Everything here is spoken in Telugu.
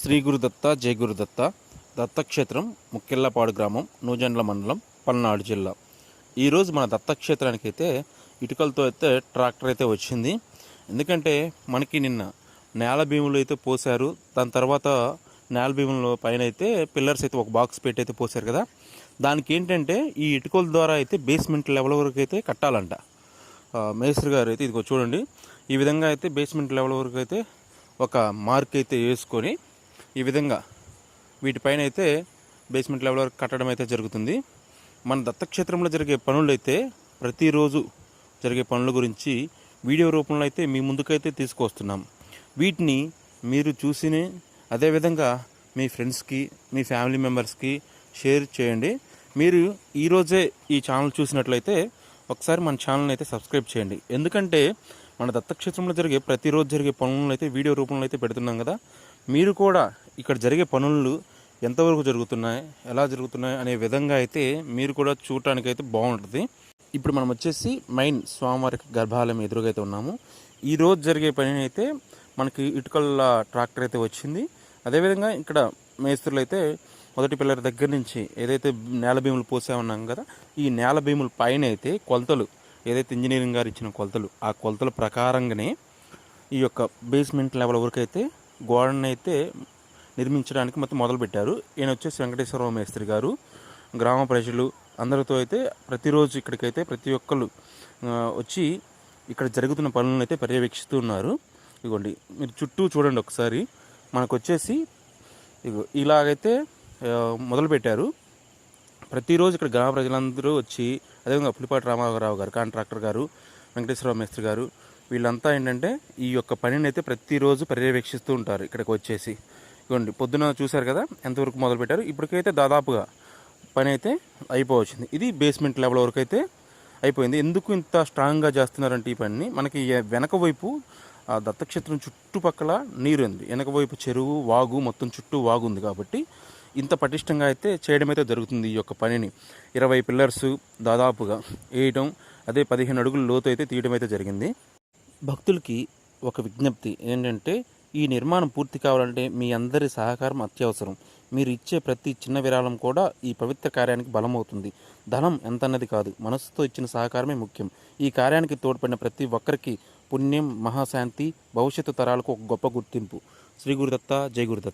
శ్రీ గురుదత్త జై గురుదత్త దత్తక్షేత్రం ముక్కెళ్ళపాడు గ్రామం నూజెండ్ల మండలం పల్నాడు జిల్లా. ఈరోజు మన దత్తక్షేత్రానికి అయితే ఇటుకలతో అయితే ట్రాక్టర్ అయితే వచ్చింది. ఎందుకంటే మనకి నిన్న నేల భీములు అయితే పోసారు. దాని తర్వాత నేల భీముల పైన అయితే పిల్లర్స్ అయితే ఒక బాక్స్ పెట్టి అయితే పోసారు కదా. దానికి ఏంటంటే ఈ ఇటుకల ద్వారా అయితే బేస్మెంట్ లెవెల్ వరకు అయితే కట్టాలంట. మేస్త్రి గారు అయితే ఇదిగో చూడండి, ఈ విధంగా అయితే బేస్మెంట్ లెవెల్ వరకు అయితే ఒక మార్క్ అయితే వేసుకొని ఈ విధంగా వీటిపైన అయితే బేస్మెంట్ లెవెల్ వరకు కట్టడం అయితే జరుగుతుంది. మన దత్తక్షేత్రంలో జరిగే పనులు అయితే ప్రతిరోజు జరిగే పనుల గురించి వీడియో రూపంలో అయితే మీ ముందుకైతే తీసుకొస్తున్నాం. వీటిని మీరు చూసి అదేవిధంగా మీ ఫ్రెండ్స్కి మీ ఫ్యామిలీ మెంబర్స్కి షేర్ చేయండి. మీరు ఈరోజే ఈ ఛానల్ చూసినట్లయితే ఒకసారి మన ఛానల్ని అయితే సబ్స్క్రైబ్ చేయండి. ఎందుకంటే మన దత్తక్షేత్రంలో ప్రతిరోజు జరిగే పనులను అయితే వీడియో రూపంలో అయితే పెడుతున్నాం కదా. మీరు కూడా ఇక్కడ జరిగే పనులు ఎంతవరకు జరుగుతున్నాయి, ఎలా జరుగుతున్నాయి అనే విధంగా అయితే మీరు కూడా చూడటానికి అయితే బాగుంటుంది. ఇప్పుడు మనం వచ్చేసి మెయిన్ స్వామివారి గర్భాలయం ఎదురుగా అయితే ఉన్నాము. ఈరోజు జరిగే పని అయితే మనకి ఇటుకల ట్రాక్టర్ అయితే వచ్చింది. అదేవిధంగా ఇక్కడ మేస్త్రులు అయితే మొదటి పిల్లల దగ్గర నుంచి ఏదైతే నేల భీములు పోసామన్నాం కదా, ఈ నేల భీముల పైన అయితే కొలతలు ఏదైతే ఇంజనీరింగ్ గారు ఇచ్చిన కొలతలు, ఆ కొలతల ప్రకారంగానే ఈ యొక్క బేస్మెంట్ లెవెల్ వరకు అయితే గోడను అయితే నిర్మించడానికి మొత్తం మొదలుపెట్టారు. ఈయన వచ్చేసి వెంకటేశ్వరరావు మేస్త్రి గారు. గ్రామ ప్రజలు అందరితో అయితే ప్రతిరోజు ఇక్కడికైతే ప్రతి ఒక్కరు వచ్చి ఇక్కడ జరుగుతున్న పనులను అయితే పర్యవేక్షిస్తూ ఉన్నారు. ఇదిగోండి, మీరు చుట్టూ చూడండి ఒకసారి. మనకు వచ్చేసి ఇలాగైతే మొదలుపెట్టారు. ప్రతిరోజు ఇక్కడ గ్రామ ప్రజలందరూ వచ్చి, అదేవిధంగా పులిపాటి రామారావు గారు కాంట్రాక్టర్ గారు, వెంకటేశ్వరరావు మేస్త్రి గారు, వీళ్ళంతా ఏంటంటే ఈ యొక్క పనిని అయితే ప్రతిరోజు పర్యవేక్షిస్తూ ఉంటారు. ఇక్కడికి వచ్చేసి ఇవ్వండి, పొద్దున చూశారు కదా ఎంతవరకు మొదలుపెట్టారు. ఇప్పటికైతే దాదాపుగా పని అయితే అయిపోవచ్చింది. ఇది బేస్మెంట్ లెవెల్ వరకు అయితే అయిపోయింది. ఎందుకు ఇంత స్ట్రాంగ్గా చేస్తున్నారంటే ఈ పనిని, మనకి వెనక వైపు దత్తక్షేత్రం చుట్టుపక్కల నీరు ఉంది. వెనక వైపు చెరువు, వాగు, మొత్తం చుట్టూ వాగు ఉంది కాబట్టి ఇంత పటిష్టంగా అయితే చేయడం అయితే జరుగుతుంది. ఈ యొక్క పనిని 20 పిల్లర్స్ దాదాపుగా వేయటం, అదే 15 అడుగుల లోతు అయితే తీయడం అయితే జరిగింది. భక్తులకి ఒక విజ్ఞప్తి ఏంటంటే, ఈ నిర్మాణం పూర్తి కావాలంటే మీ అందరి సహకారం అత్యవసరం. మీరు ఇచ్చే ప్రతి చిన్న విరాళం కూడా ఈ పవిత్ర కార్యానికి బలమవుతుంది. ధనం ఎంత అన్నది కాదు, మనసుతో ఇచ్చిన సహకారమే ముఖ్యం. ఈ కార్యానికి తోడ్పడిన ప్రతి ఒక్కరికి పుణ్యం, మహాశాంతి, భవిష్యత్తు తరాలకు ఒక గొప్ప గుర్తింపు. శ్రీ గురుదత్త జై గురుదత్త.